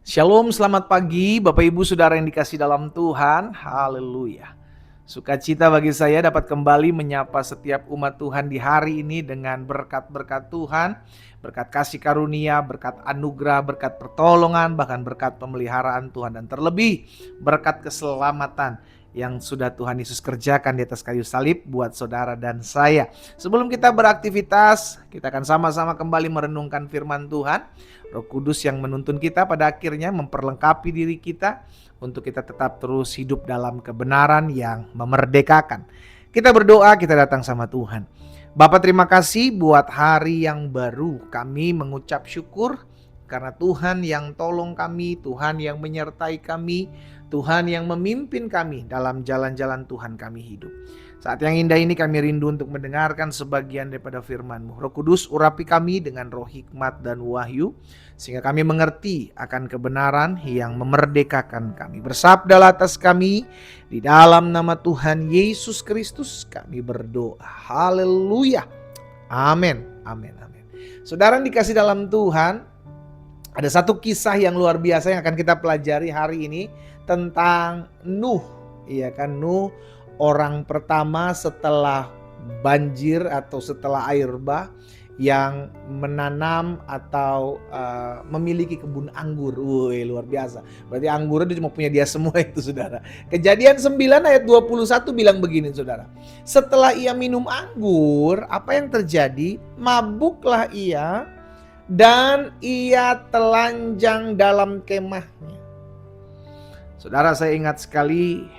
Shalom, selamat pagi Bapak Ibu Saudara yang dikasih dalam Tuhan. Haleluya. Sukacita bagi saya dapat kembali menyapa setiap umat Tuhan di hari ini dengan berkat-berkat Tuhan, berkat kasih karunia, berkat anugerah, berkat pertolongan, bahkan berkat pemeliharaan Tuhan, dan terlebih berkat keselamatan yang sudah Tuhan Yesus kerjakan di atas kayu salib buat saudara dan saya. Sebelum kita beraktivitas, kita akan sama-sama kembali merenungkan firman Tuhan. Roh Kudus yang menuntun kita pada akhirnya memperlengkapi diri kita untuk kita tetap terus hidup dalam kebenaran yang memerdekakan. Kita berdoa, kita datang sama Tuhan. Bapa, terima kasih buat hari yang baru. Kami mengucap syukur karena Tuhan yang tolong kami, Tuhan yang menyertai kami, Tuhan yang memimpin kami dalam jalan-jalan Tuhan kami hidup. Saat yang indah ini kami rindu untuk mendengarkan sebagian daripada firman-Mu. Roh Kudus, urapi kami dengan roh hikmat dan wahyu, sehingga kami mengerti akan kebenaran yang memerdekakan kami. Bersabdalah atas kami, di dalam nama Tuhan Yesus Kristus kami berdoa. Haleluya. Amin. Amin. Amin. Saudara yang dikasih dalam Tuhan, ada satu kisah yang luar biasa yang akan kita pelajari hari ini tentang Nuh. Iya kan, Nuh, orang pertama setelah banjir atau setelah air bah yang menanam atau memiliki kebun anggur. Wih, luar biasa. Berarti anggurnya dia cuma punya dia semua itu, saudara. Kejadian 9 ayat 21 bilang begini, saudara. Setelah ia minum anggur, apa yang terjadi? Mabuklah ia dan ia telanjang dalam kemahnya. Saudara, saya ingat sekali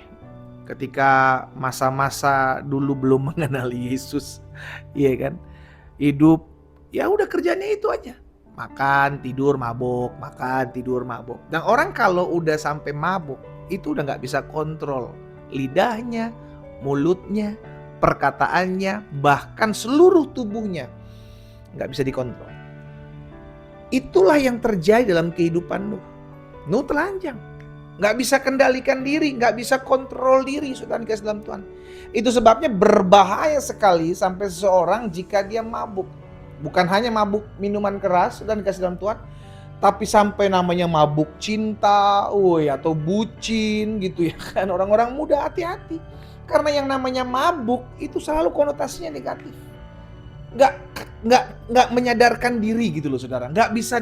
ketika masa-masa dulu belum mengenal Yesus, iya kan? Hidup ya udah kerjanya itu aja. Makan, tidur, mabuk, makan, tidur, mabuk. Dan orang kalau udah sampai mabuk, itu udah gak bisa kontrol lidahnya, mulutnya, perkataannya, bahkan seluruh tubuhnya gak bisa dikontrol. Itulah yang terjadi dalam kehidupan Nuh. Nuh telanjang, gak bisa kendalikan diri, gak bisa kontrol diri, saudara dikasih dalam Tuhan. Itu sebabnya berbahaya sekali sampai seseorang jika dia mabuk. Bukan hanya mabuk minuman keras, saudara dikasih dalam Tuhan, tapi sampai namanya mabuk cinta, atau bucin gitu ya kan. Orang-orang muda hati-hati. Karena yang namanya mabuk itu selalu konotasinya negatif. Nggak menyadarkan diri gitu loh, saudara. Nggak bisa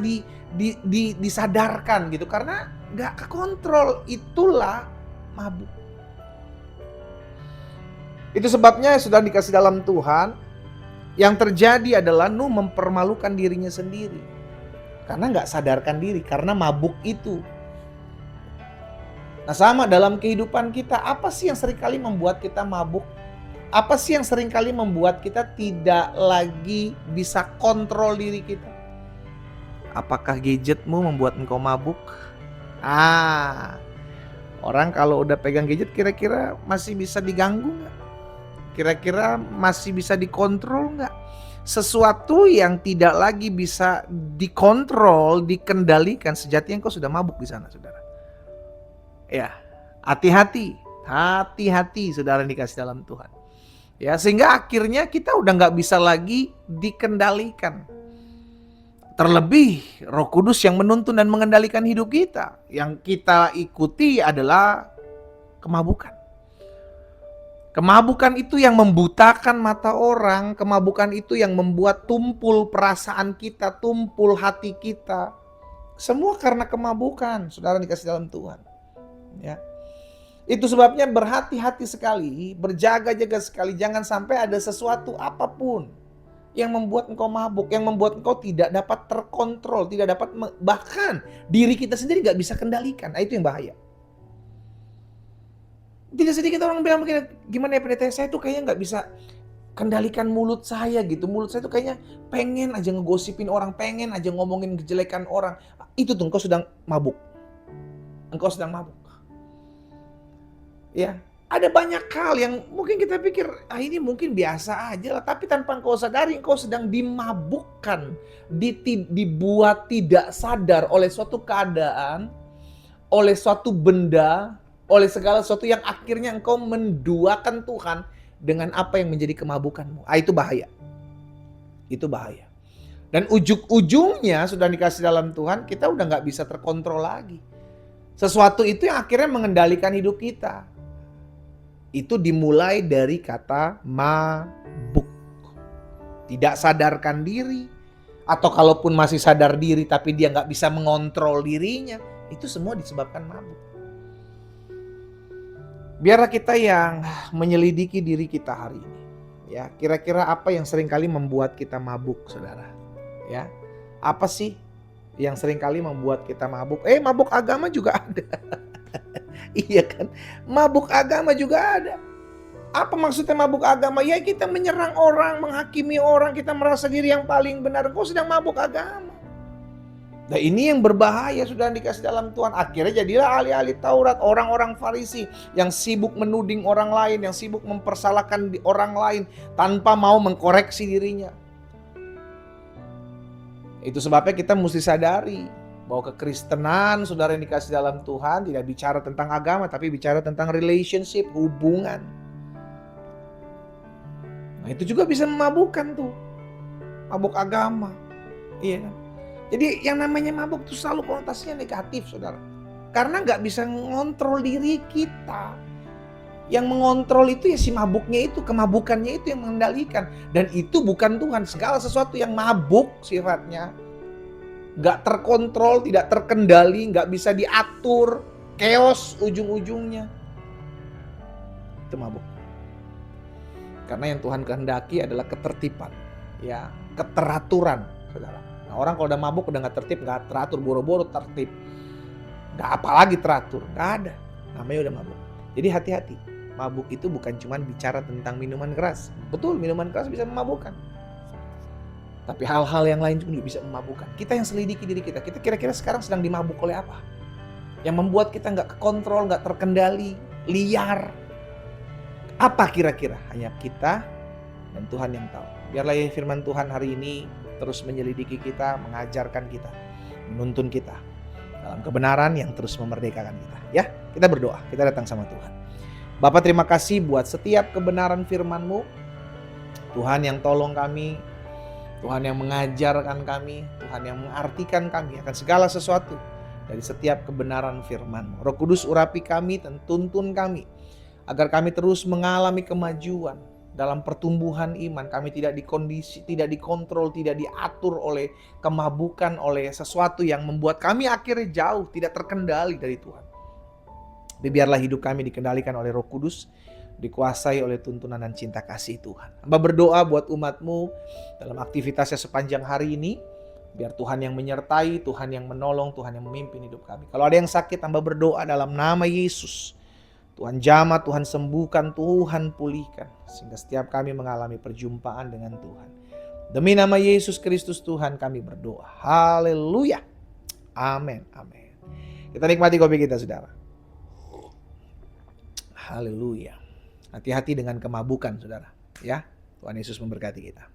disadarkan gitu karena nggak kekontrol. Itulah mabuk. Itu sebabnya sudah dikasih dalam Tuhan, yang terjadi adalah Nuh mempermalukan dirinya sendiri karena nggak sadarkan diri, karena mabuk itu. Nah, sama dalam kehidupan kita, apa sih yang seringkali membuat kita mabuk? Apa sih yang seringkali membuat kita tidak lagi bisa kontrol diri kita? Apakah gadgetmu membuat engkau mabuk? Orang kalau udah pegang gadget kira-kira masih bisa diganggu nggak? Kira-kira masih bisa dikontrol nggak? Sesuatu yang tidak lagi bisa dikontrol, dikendalikan, sejatinya engkau sudah mabuk di sana, saudara. Ya, hati-hati saudara yang dikasih dalam Tuhan. Ya, sehingga akhirnya kita udah gak bisa lagi dikendalikan. Terlebih Roh Kudus yang menuntun dan mengendalikan hidup kita. Yang kita ikuti adalah kemabukan. Kemabukan itu yang membutakan mata orang. Kemabukan itu yang membuat tumpul perasaan kita, tumpul hati kita. Semua karena kemabukan, saudara dikasih dalam Tuhan. Ya. Itu sebabnya berhati-hati sekali, berjaga-jaga sekali. Jangan sampai ada sesuatu apapun yang membuat engkau mabuk, yang membuat engkau tidak dapat terkontrol, tidak dapat, bahkan diri kita sendiri gak bisa kendalikan. Nah, itu yang bahaya. Tidak sedikit orang bilang begini, gimana ya pendeta, saya tuh kayaknya gak bisa kendalikan mulut saya gitu. Mulut saya tuh kayaknya pengen aja ngegosipin orang, pengen aja ngomongin kejelekan orang. Itu tuh engkau sedang mabuk. Engkau sedang mabuk. Ya, ada banyak hal yang mungkin kita pikir ini mungkin biasa aja lah, tapi tanpa engkau sadari engkau sedang dimabukkan, dibuat tidak sadar oleh suatu keadaan, oleh suatu benda, oleh segala sesuatu yang akhirnya engkau menduakan Tuhan dengan apa yang menjadi kemabukanmu. Itu bahaya. Itu bahaya. Dan ujung-ujungnya sudah dikasih dalam Tuhan, kita udah nggak bisa terkontrol lagi. Sesuatu itu yang akhirnya mengendalikan hidup kita. Itu dimulai dari kata mabuk. Tidak sadarkan diri. Atau kalaupun masih sadar diri tapi dia nggak bisa mengontrol dirinya. Itu semua disebabkan mabuk. Biarlah kita yang menyelidiki diri kita hari ini. Ya, kira-kira apa yang seringkali membuat kita mabuk, saudara? Ya, apa sih yang seringkali membuat kita mabuk? Mabuk agama juga ada. Iya kan? Mabuk agama juga ada. Apa maksudnya mabuk agama? Ya kita menyerang orang, menghakimi orang, kita merasa diri yang paling benar. Kau sedang mabuk agama. Nah ini yang berbahaya sudah dikasih dalam Tuhan. Akhirnya jadilah ahli-ahli Taurat, orang-orang Farisi yang sibuk menuding orang lain, yang sibuk mempersalahkan orang lain tanpa mau mengkoreksi dirinya. Itu sebabnya kita mesti sadari bahwa kekristenan saudara yang dikasih dalam Tuhan tidak bicara tentang agama, tapi bicara tentang relationship, hubungan. Nah itu juga bisa memabukkan tuh. Mabuk agama. Iya kan? Jadi yang namanya mabuk itu selalu konotasinya negatif, saudara. Karena nggak bisa mengontrol diri kita. Yang mengontrol itu ya si mabuknya itu, kemabukannya itu yang mengendalikan. Dan itu bukan Tuhan. Segala sesuatu yang mabuk sifatnya, nggak terkontrol, tidak terkendali, nggak bisa diatur, chaos ujung-ujungnya. Itu mabuk. Karena yang Tuhan kehendaki adalah ketertiban, ya, keteraturan, saudara. Nah, orang kalau udah mabuk udah nggak tertib, nggak teratur, boro-boro tertib, nggak apalagi teratur, nggak ada. Namanya udah mabuk. Jadi hati-hati. Mabuk itu bukan cuma bicara tentang minuman keras. Betul, minuman keras bisa memabukkan. Tapi hal-hal yang lain juga bisa memabukkan. Kita yang selidiki diri kita. Kita kira-kira sekarang sedang dimabuk oleh apa? Yang membuat kita nggak kekontrol, nggak terkendali, liar. Apa kira-kira? Hanya kita dan Tuhan yang tahu. Biarlah ya firman Tuhan hari ini terus menyelidiki kita, mengajarkan kita, menuntun kita dalam kebenaran yang terus memerdekakan kita. Ya, kita berdoa, kita datang sama Tuhan. Bapa, terima kasih buat setiap kebenaran firman-Mu. Tuhan yang tolong kami, Tuhan yang mengajarkan kami, Tuhan yang mengartikan kami akan segala sesuatu dari setiap kebenaran firman-Mu. Roh Kudus urapi kami dan tuntun kami, agar kami terus mengalami kemajuan dalam pertumbuhan iman. Kami tidak dikondisi, tidak dikontrol, tidak diatur oleh kemabukan, oleh sesuatu yang membuat kami akhirnya jauh, tidak terkendali dari Tuhan. Biarlah hidup kami dikendalikan oleh Roh Kudus, dikuasai oleh tuntunan dan cinta kasih Tuhan. Hamba berdoa buat umat-Mu dalam aktivitasnya sepanjang hari ini. Biar Tuhan yang menyertai, Tuhan yang menolong, Tuhan yang memimpin hidup kami. Kalau ada yang sakit, hamba berdoa dalam nama Yesus. Tuhan jamah, Tuhan sembuhkan, Tuhan pulihkan. Sehingga setiap kami mengalami perjumpaan dengan Tuhan. Demi nama Yesus Kristus Tuhan kami berdoa. Haleluya. Amin. Amin. Kita nikmati kopi kita, saudara. Haleluya. Hati-hati dengan kemabukan, saudara. Ya, Tuhan Yesus memberkati kita.